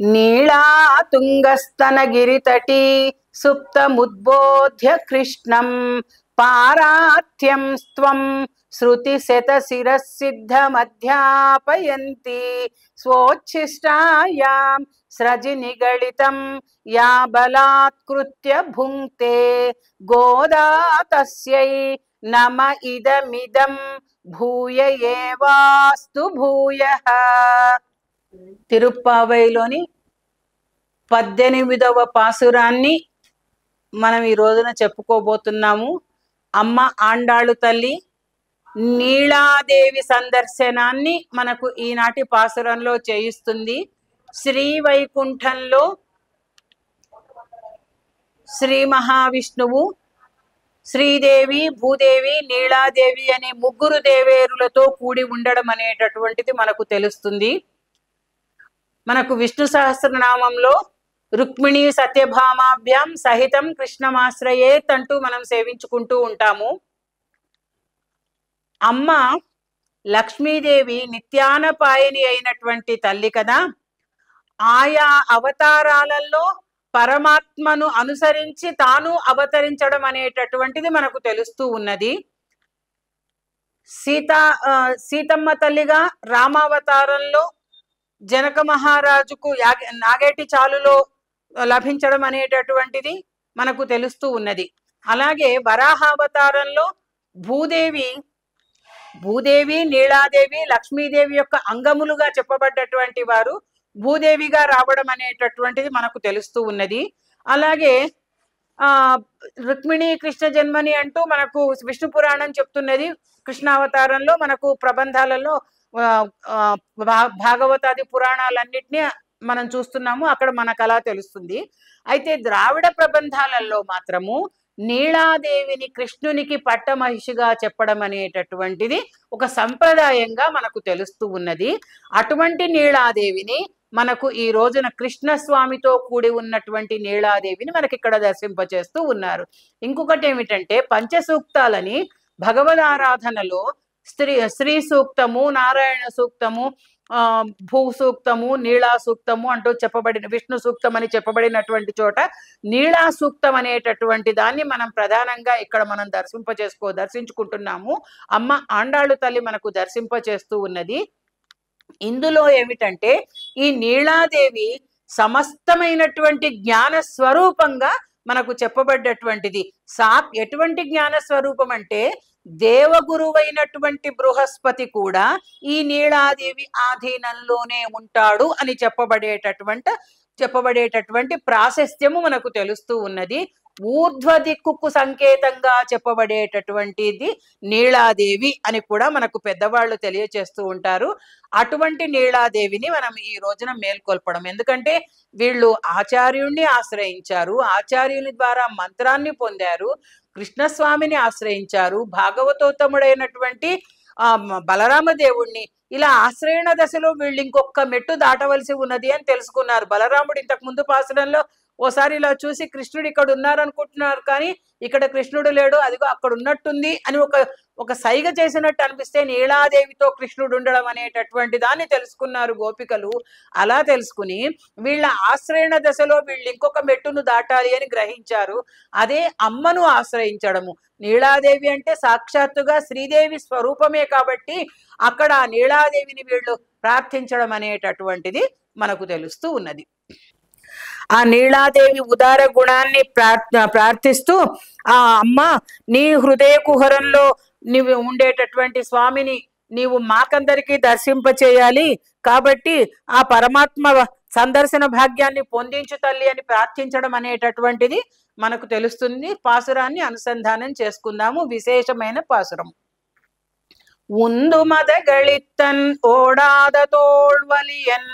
నీళా తుంగస్తనగిరితటీ సుప్తముద్బోధ్య కృష్ణం పారాథ్యం స్త్వం శృతిశతశిరసిద్ధమధ్యాపయంతి స్వోచ్ఛిష్టాయాం స్రజి నిగళితం yeah బలాత్కృత్య భుంక్తే గోదా తస్యై నమ ఇదమిదం భూయ ఏవాస్తు భూయః. తిరుప్పావైలోని 18వ పాసురాన్ని మనం ఈ రోజున చెప్పుకోబోతున్నాము. అమ్మ ఆండాళ్ళు తల్లి నీళాదేవి సందర్శనాన్ని మనకు ఈనాటి పాసురంలో చేయిస్తుంది. శ్రీ వైకుంఠంలో శ్రీ మహావిష్ణువు, శ్రీదేవి, భూదేవి, నీళాదేవి అనే ముగ్గురు దేవేరులతో కూడి ఉండడం అనేటటువంటిది మనకు తెలుస్తుంది. మనకు విష్ణు సహస్రనామంలో రుక్మిణీ సత్యభామాభ్యాం సహితం కృష్ణమాశ్రయేత్ అంటూ మనం సేవించుకుంటూ ఉంటాము. అమ్మ లక్ష్మీదేవి నిత్యానపాయని అయినటువంటి తల్లి కదా. ఆయా అవతారాలలో పరమాత్మను అనుసరించి తాను అవతరించడం అనేటటువంటిది మనకు తెలుస్తూ ఉన్నది. సీతమ్మ తల్లిగా రామావతారంలో జనక మహారాజుకు నాగేటి చాలులో లభించడం అనేటటువంటిది మనకు తెలుస్తూ ఉన్నది. అలాగే వరాహావతారంలో భూదేవి, నీళాదేవి, లక్ష్మీదేవి యొక్క అంగములుగా చెప్పబడ్డటువంటి వారు భూదేవిగా రావడం అనేటటువంటిది మనకు తెలుస్తూ ఉన్నది. అలాగే రుక్మిణి కృష్ణ జన్మని అంటూ మనకు విష్ణు పురాణం చెప్తున్నది. కృష్ణావతారంలో మనకు ప్రబంధాలలో భాగవతాది పురాణాలన్నిటినీ మనం చూస్తున్నాము. అక్కడ మనకు అలా తెలుస్తుంది. అయితే ద్రావిడ ప్రబంధాలలో మాత్రము నీళాదేవిని కృష్ణునికి పట్టమహిషిగా చెప్పడం అనేటటువంటిది ఒక సంప్రదాయంగా మనకు తెలుస్తూ ఉన్నది. అటువంటి నీళాదేవిని మనకు ఈ రోజున కృష్ణస్వామితో కూడి ఉన్నటువంటి నీళాదేవిని మనకి ఇక్కడ దర్శింపచేస్తూ ఉన్నారు. ఇంకొకటి ఏమిటంటే పంచసూక్తాలని భగవద్ ఆరాధనలో శ్రీ సూక్తము, నారాయణ సూక్తము, భూ సూక్తము, నీళా సూక్తము అంటూ చెప్పబడిన విష్ణు సూక్తం అని చెప్పబడినటువంటి చోట నీళా సూక్తం అనేటటువంటి దాన్ని మనం ప్రధానంగా ఇక్కడ మనం దర్శించుకుంటున్నాము. అమ్మ ఆండాళ్ళు తల్లి మనకు దర్శింపచేస్తూ ఉన్నది. ఇందులో ఏమిటంటే ఈ నీళాదేవి సమస్తమైనటువంటి జ్ఞాన స్వరూపంగా మనకు చెప్పబడ్డటువంటిది. ఎటువంటి జ్ఞాన స్వరూపం అంటే దేవగురువైనటువంటి బృహస్పతి కూడా ఈ నీళాదేవి ఆధీనంలోనే ఉంటాడు అని చెప్పబడేటటువంటి ప్రాశస్త్యము మనకు తెలుస్తూ ఉన్నది. ఊర్ధ్వ దిక్కుకు సంకేతంగా చెప్పబడేటటువంటిది నీళాదేవి అని కూడా మనకు పెద్దవాళ్ళు తెలియచేస్తూ ఉంటారు. అటువంటి నీళాదేవిని మనం ఈ రోజున మేల్కొల్పడం. ఎందుకంటే వీళ్ళు ఆచార్యుణ్ణి ఆశ్రయించారు, ఆచార్యుని ద్వారా మంత్రాన్ని పొందారు, కృష్ణస్వామిని ఆశ్రయించారు, భాగవతోత్తముడైనటువంటి బలరామదేవుణ్ణి ఇలా ఆశ్రయణ దశలో వీళ్ళు ఇంకొక మెట్టు దాటవలసి ఉన్నది అని తెలుసుకున్నారు. బలరాముడు ఇంతకు ముందు పాసనంలో ఓసారి ఇలా చూసి కృష్ణుడు ఇక్కడ ఉన్నారు అనుకుంటున్నారు, కానీ ఇక్కడ కృష్ణుడు లేడు, అదిగో అక్కడ ఉన్నట్టుంది అని ఒక సైగ చేసినట్టు అనిపిస్తే నీళాదేవితో కృష్ణుడు ఉండడం అనేటటువంటి దాన్ని తెలుసుకున్నారు గోపికలు. అలా తెలుసుకుని వీళ్ళ ఆశ్రయణ దశలో వీళ్ళు ఇంకొక మెట్టును దాటాలి అని గ్రహించారు. అదే అమ్మను ఆశ్రయించడము. నీళాదేవి అంటే సాక్షాత్తుగా శ్రీదేవి స్వరూపమే కాబట్టి అక్కడ నీళాదేవిని వీళ్ళు ప్రార్థించడం అనేటటువంటిది మనకు తెలుస్తూ ఉన్నది. ఆ నీళాదేవి ఉదార గుణాన్ని ప్రార్థిస్తూ ఆ అమ్మ నీ హృదయ కుహరంలో నీవు ఉండేటటువంటి స్వామిని నీవు మాకందరికీ దర్శింపచేయాలి, కాబట్టి ఆ పరమాత్మ సందర్శన భాగ్యాన్ని పొందించు తల్లి అని ప్రార్థించడం అనేటటువంటిది మనకు తెలుస్తుంది. పాసురాన్ని అనుసంధానం చేసుకుందాము. విశేషమైన పాసురం. உந்து மதகளித்தன் ஓடாத தோள்வலியன்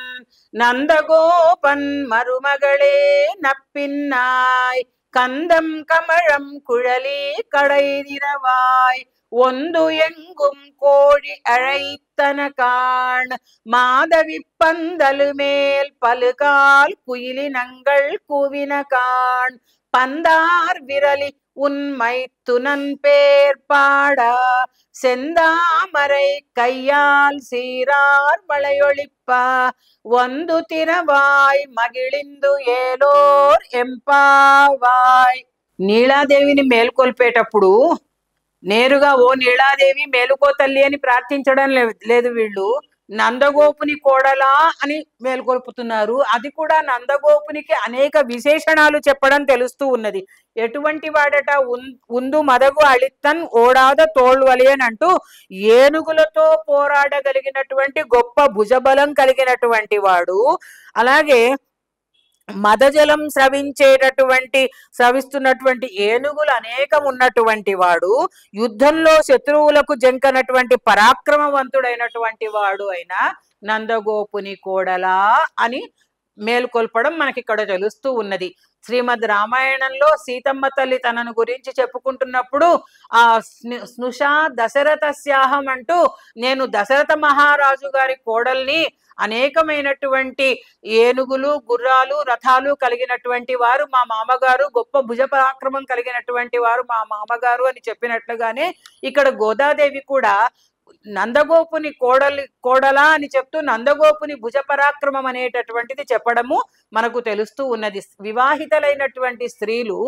நந்தகோபன் மருமகளே நப்பின்னாய் கந்தம் கமழம் குழலி கடைதிரவாய் ஒந்து எங்கும் கோழி அழைத்தன காண் மாதவி பந்தலு மேல் பலுகால் குயிலினங்கள் கூவின காண் பந்தார் விரலி உன்மைத்துனன் பேர் பாட செந்தாமரை கையால் சீரார் மலையொழிப்ப ಒಂದು తిరవాయ్ మగిళిందు ఏలోర్ ఎంపావాయ్. నీలాదేవిని మేల్కొల్పేటప్పుడు నేరుగా ఓ నీలాదేవి మేలుకో తల్లి అని ప్రార్థించడం లేదు, వీళ్ళు నందగోపుని కోడలా అని మేల్కొల్పుతున్నారు. అది కూడా నందగోపునికి అనేక విశేషణాలు చెప్పడం తెలుస్తూ ఉన్నది. ఎటువంటి వాడట, ఉందు మదగు అళిత్తన్ ఓడాద తోళ్వలి అని అంటూ ఏనుగులతో పోరాడగలిగినటువంటి గొప్ప భుజబలం కలిగినటువంటి వాడు. అలాగే మదజలం స్రవిస్తున్నటువంటి ఏనుగులు అనేకం ఉన్నటువంటి వాడు, యుద్ధంలో శత్రువులకు జంకనటువంటి పరాక్రమవంతుడైనటువంటి వాడు అయిన నందగోపుని కోడలా అని మేల్కొల్పడం మనకి ఇక్కడ తెలుస్తూ ఉన్నది. శ్రీమద్ రామాయణంలో సీతమ్మ తల్లి తనను గురించి చెప్పుకుంటున్నప్పుడు ఆ స్నుషా దశరథస్యాహం అంటూ, నేను దశరథ మహారాజు గారి కోడల్ని, అనేకమైనటువంటి ఏనుగులు గుర్రాలు రథాలు కలిగినటువంటి వారు మా మామగారు, గొప్ప భుజ పరాక్రమం కలిగినటువంటి వారు మా మామగారు అని చెప్పినట్లుగానే ఇక్కడ గోదాదేవి కూడా నందగోపుని కోడలా అని చెప్తూ నందగోపుని భుజ పరాక్రమం అనేటటువంటిది చెప్పడము మనకు తెలుస్తూ ఉన్నది. వివాహితలైనటువంటి స్త్రీలు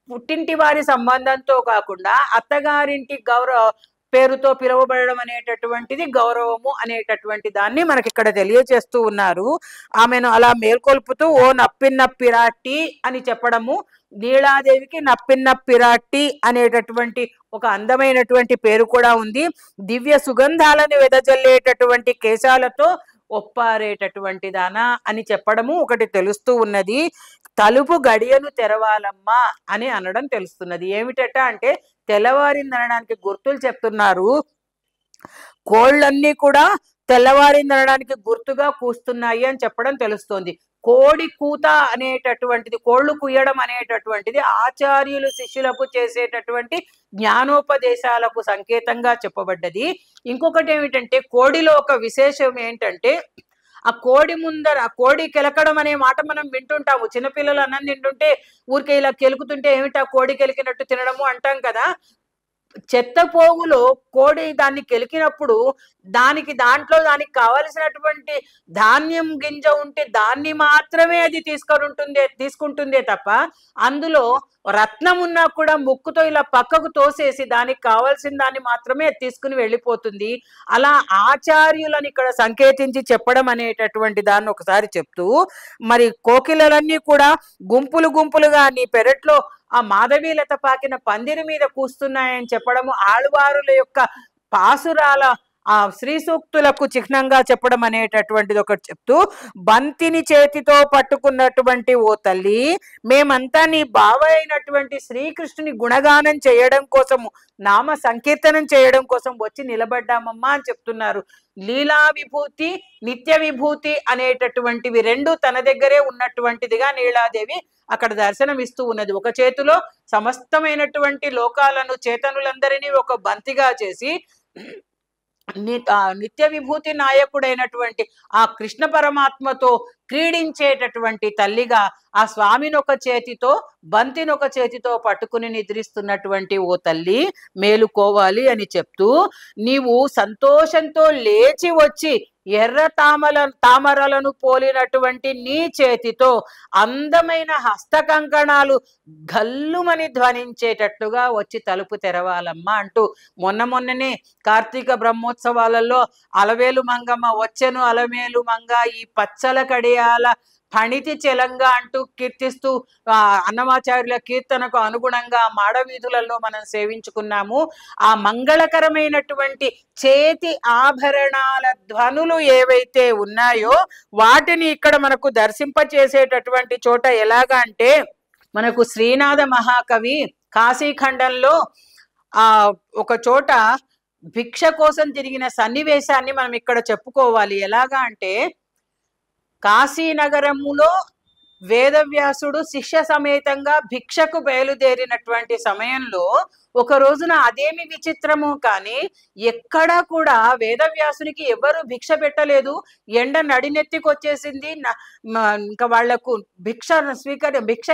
పుట్టింటి వారి సంబంధంతో కాకుండా అత్తగారింటి పేరుతో పిలువబడడం అనేటటువంటిది గౌరవము అనేటటువంటి దాన్ని మనకి ఇక్కడ తెలియచేస్తూ ఉన్నారు. ఆమెను అలా మేల్కొల్పుతూ ఓ నప్పిన్న పిరాట్టి అని చెప్పడము, నీలాదేవికి నప్పిన్న పిరాట్టి అనేటటువంటి ఒక అందమైనటువంటి పేరు కూడా ఉంది. దివ్య సుగంధాలను వెదజల్లేటటువంటి కేశాలతో ఒప్పారేటటువంటి దానా అని చెప్పడము ఒకటి తెలుస్తూ ఉన్నది. తలుపు గడియను తెరవాలమ్మా అని అనడం తెలుస్తున్నది. ఏమిటట అంటే తెల్లవారిందనడానికి గుర్తులు చెప్తున్నారు. కోళ్ళన్నీ కూడా తెల్లవారిందనడానికి గుర్తుగా కూస్తున్నాయి అని చెప్పడం తెలుస్తోంది. కోడి కూత అనేటటువంటిది, కోళ్ళు కుయ్యడం అనేటటువంటిది ఆచార్యులు శిష్యులకు చేసేటటువంటి జ్ఞానోపదేశాలకు సంకేతంగా చెప్పబడ్డది. ఇంకొకటి ఏమిటంటే కోడిలో ఒక విశేషం ఏంటంటే, ఆ కోడి ముందర కోడి కెలకడం అనే మాట మనం వింటుంటాము. చిన్నపిల్లలు అన్నం తింటుంటే ఊరికే ఇలా కెలుకుతుంటే ఏమిటా కోడి కెలికినట్టు తినడము అంటాం కదా. చెత్త పోగులో కోడి దాన్ని కెలికినప్పుడు దానికి కావలసినటువంటి ధాన్యం గింజ ఉంటే దాన్ని మాత్రమే అది తీసుకుంటుందే తప్ప అందులో రత్నం ఉన్నా కూడా ముక్కుతో ఇలా పక్కకు తోసేసి దానికి కావాల్సిన దాన్ని మాత్రమే తీసుకుని వెళ్ళిపోతుంది. అలా ఆచార్యులని ఇక్కడ సంకేతించి చెప్పడం అనేటటువంటి దాన్ని ఒకసారి చెప్తూ, మరి కోకిలలన్నీ కూడా గుంపులుగా నీ పెరట్లో ఆ మాధవీలత పాకిన పందిరి మీద కూస్తున్నాయని చెప్పడము, ఆళ్వారుల యొక్క పాసురాల ఆ శ్రీ సూక్తులకు చిహ్నంగా చెప్పడం అనేటటువంటిది ఒకటి చెప్తూ, బంతిని చేతితో పట్టుకున్నటువంటి ఓ తల్లి, మేమంతా నీ బావ అయినటువంటి శ్రీకృష్ణుని గుణగానం చేయడం కోసము, నామ సంకీర్తనం చేయడం కోసం వచ్చి నిలబడ్డామమ్మా అని చెప్తున్నారు. లీలా విభూతి నిత్య విభూతి అనేటటువంటివి రెండు తన దగ్గరే ఉన్నటువంటిదిగా నీలాదేవి అక్కడ దర్శనమిస్తూ ఉన్నది. ఒక చేతిలో సమస్తమైనటువంటి లోకాలను చేతనులందరినీ ఒక బంతిగా చేసి నిత్య విభూతి నాయకుడైనటువంటి ఆ కృష్ణ పరమాత్మతో క్రీడించేటటువంటి తల్లిగా ఆ స్వామిని ఒక చేతితో బంతిని ఒక చేతితో పట్టుకుని నిద్రిస్తున్నటువంటి ఓ తల్లి మేలుకోవాలి అని చెప్తూ, నీవు సంతోషంతో లేచి వచ్చి ఎర్ర తామరలను పోలినటువంటి నీ చేతితో అందమైన హస్త కంకణాలు గల్లుమని ధ్వనించేటట్లుగా వచ్చి తలుపు తెరవాలమ్మా అంటూ, మొన్ననే కార్తీక బ్రహ్మోత్సవాలలో అలవేలు మంగమ్మ వచ్చెను అలమేలు మంగ ఈ పచ్చల కడియాల ఫణితి చెలంగా అంటూ కీర్తిస్తూ అన్నమాచార్యుల కీర్తనకు అనుగుణంగా మాడవీధులలో మనం సేవించుకున్నాము. ఆ మంగళకరమైనటువంటి చేతి ఆభరణాల ధ్వనులు ఏవైతే ఉన్నాయో వాటిని ఇక్కడ మనకు దర్శింపచేసేటటువంటి చోట ఎలాగా అంటే, మనకు శ్రీనాథ మహాకవి కాశీఖండంలో ఒక చోట భిక్ష కోసం తిరిగిన సన్నివేశాన్ని మనం ఇక్కడ చెప్పుకోవాలి. ఎలాగా అంటే, కాశీనగరములో వేదవ్యాసుడు శిష్య సమేతంగా భిక్షకు బయలుదేరినటువంటి సమయంలో ఒక రోజున అదేమి విచిత్రమో కానీ ఎక్కడా కూడా వేదవ్యాసునికి ఎవరు భిక్ష పెట్టలేదు. ఎండ నడినెత్తికొచ్చేసింది. ఇంకా వాళ్లకు భిక్ష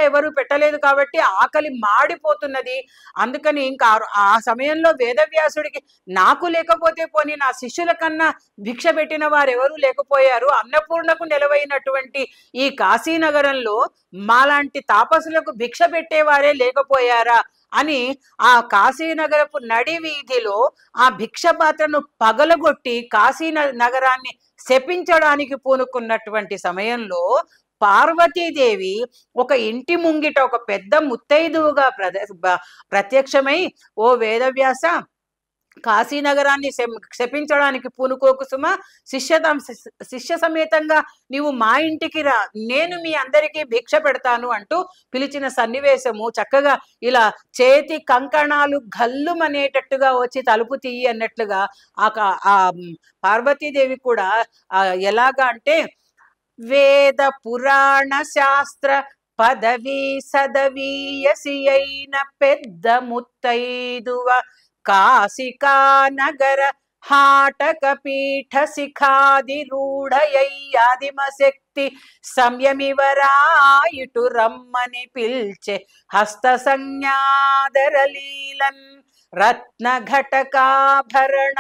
ఎవరు పెట్టలేదు కాబట్టి ఆకలి మాడిపోతున్నది. అందుకని ఇంకా ఆ సమయంలో వేదవ్యాసుడికి నాకు లేకపోతే పోనీ నా శిష్యుల కన్నా భిక్ష పెట్టిన వారెవరూ లేకపోయారు, అన్నపూర్ణకు నిలవైనటువంటి ఈ కాశీనగరంలో మాలాంటి తాపసులకు భిక్ష పెట్టేవారే లేకపోయారా అని ఆ కాశీనగరపు నడి వీధిలో ఆ భిక్ష పాత్రను పగలగొట్టి కాశీ నగరాన్ని శపించడానికి పూనుకున్నటువంటి సమయంలో పార్వతీదేవి ఒక ఇంటి ముంగిట ఒక పెద్ద ముత్తైదువుగా ప్రత్యక్షమై, ఓ వేదవ్యాస, కాశీనగరాన్ని శపించడానికి పూనుకోకు సుమ, శిష్య సమేతంగా నీవు మా ఇంటికి రా, నేను మీ అందరికీ భిక్ష పెడతాను అంటూ పిలిచిన సన్నివేశము చక్కగా ఇలా చేతి కంకణాలు గల్లుమనేటట్టుగా వచ్చి తలుపు తీయి అన్నట్లుగా ఆ పార్వతీదేవి కూడా ఎలాగా అంటే, వేద పురాణ శాస్త్ర పదవీ సదవీయసి అయిన పెద్ద ముత్తైదువ, కాశికా నగర హాటక పీఠ శిఖాది రూఢయ్యాదిమ శక్తి సంయమివరాయిటు రమ్మని పిల్చె హస్త సంజ్ఞాదరలీలన్ రత్న ఘటకాభరణంబులు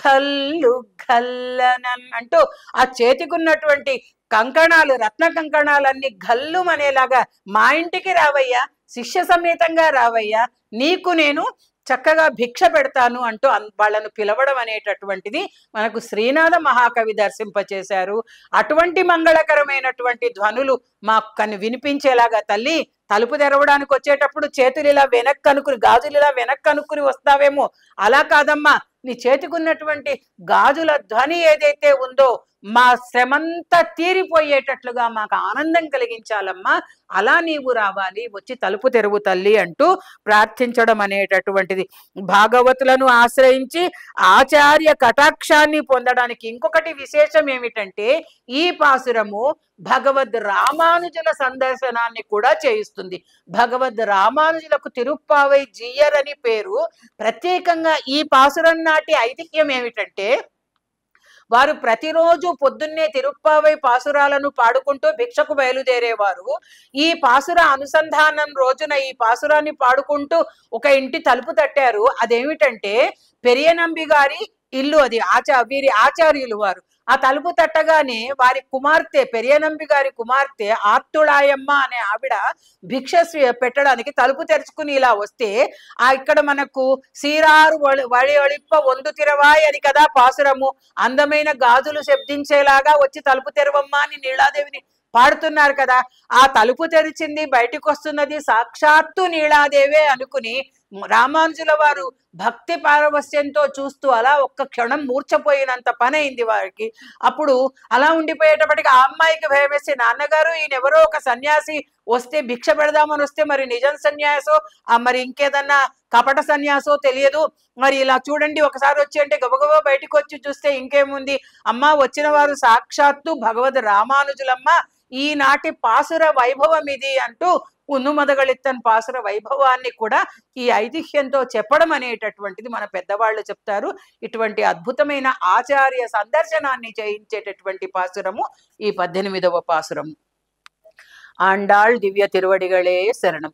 ఘల్లు ఘల్లనన్ అంటూ ఆ చేతికున్నటువంటి కంకణాలు, రత్న కంకణాలన్నీ గల్లు అనేలాగా, మా ఇంటికి రావయ్యా, శిష్య సమేతంగా రావయ్యా, నీకు నేను చక్కగా భిక్ష పెడతాను అంటూ వాళ్ళను పిలవడం అనేటటువంటిది మనకు శ్రీనాథ మహాకవి దర్శింపచేశారు. అటువంటి మంగళకరమైనటువంటి ధ్వనులు మాకు వినిపించేలాగా తల్లి, తలుపు తెరవడానికి వచ్చేటప్పుడు చేతులు ఇలా వెనక్కి అనుకుని, గాజులు ఇలా వెనక్కి అనుకుని వస్తావేమో, అలా కాదమ్మా, నీ చేతికున్నటువంటి గాజుల ధ్వని ఏదైతే ఉందో మా శ్రమంతా తీరిపోయేటట్లుగా మాకు ఆనందం కలిగించాలమ్మా, అలా నీవు రావాలి, వచ్చి తలుపు తెరువు తల్లి అంటూ ప్రార్థించడం అనేటటువంటిది. భాగవతులను ఆశ్రయించి ఆచార్య కటాక్షాన్ని పొందడానికి ఇంకొకటి విశేషం ఏమిటంటే, ఈ పాసురము భగవద్ రామానుజుల సందర్శనాన్ని కూడా చేయిస్తుంది. భగవద్ రామానుజులకు తిరుప్పావై జీయర్ అని పేరు. ప్రత్యేకంగా ఈ పాసురం నాటి ఐతిహ్యం ఏమిటంటే, వారు ప్రతిరోజు పొద్దున్నే తిరుప్పావై పాసురాలను పాడుకుంటూ భిక్షకు బయలుదేరేవారు. ఈ పాసుర అనుసంధానం రోజున ఈ పాసురాన్ని పాడుకుంటూ ఒక ఇంటి తలుపు తట్టారు. అదేమిటంటే పెరియనంబి గారి ఇల్లు, అది వీరి ఆచార్యులు వారు. ఆ తలుపు తట్టగానే వారి కుమార్తె, పెరియనంబి గారి కుమార్తె ఆర్తుళాయమ్మ అనే ఆవిడ భిక్ష పెట్టడానికి తలుపు తెరుచుకుని ఇలా వస్తే, ఇక్కడ మనకు సీరారు వడి ఒళిప్ప ఒందు తిరవాయి అని కదా పాసురము, అందమైన గాజులు శబ్దించేలాగా వచ్చి తలుపు తెరవమ్మా అని నీలాదేవిని పాడుతున్నారు కదా. ఆ తలుపు తెరిచింది, బయటకు వస్తున్నది సాక్షాత్తు నీలాదేవే అనుకుని రామానుజుల వారు భక్తి పారవస్యంతో చూస్తూ అలా ఒక్క క్షణం మూర్ఛపోయినంత పని అయింది వారికి. అప్పుడు అలా ఉండిపోయేటప్పటికి ఆ అమ్మాయికి భయం వేసి, నాన్నగారు ఈయనెవరో ఒక సన్యాసి వస్తే భిక్ష పెడదామని వస్తే మరి నిజం సన్యాసో మరి ఇంకేదన్నా కపట సన్యాసో తెలియదు, మరి ఇలా చూడండి ఒకసారి వచ్చి అంటే గబగబా బయటకు వచ్చి చూస్తే ఇంకేముంది, అమ్మ వచ్చిన వారు సాక్షాత్తు భగవద్ రామానుజులమ్మ, ఈనాటి పాసుర వైభవం ఇది అంటూ ఉన్నుమదగళిత్తన్ పాసుర వైభవాన్ని కూడా ఈ ఐతిహ్యంతో చెప్పడం అనేటటువంటిది మన పెద్దవాళ్ళు చెప్తారు. ఇటువంటి అద్భుతమైన ఆచార్య సందర్శనాన్ని చేయించేటటువంటి పాసురము ఈ 18వ పాసురము. ఆండాళ్ దివ్య తిరువడిగళే శరణం.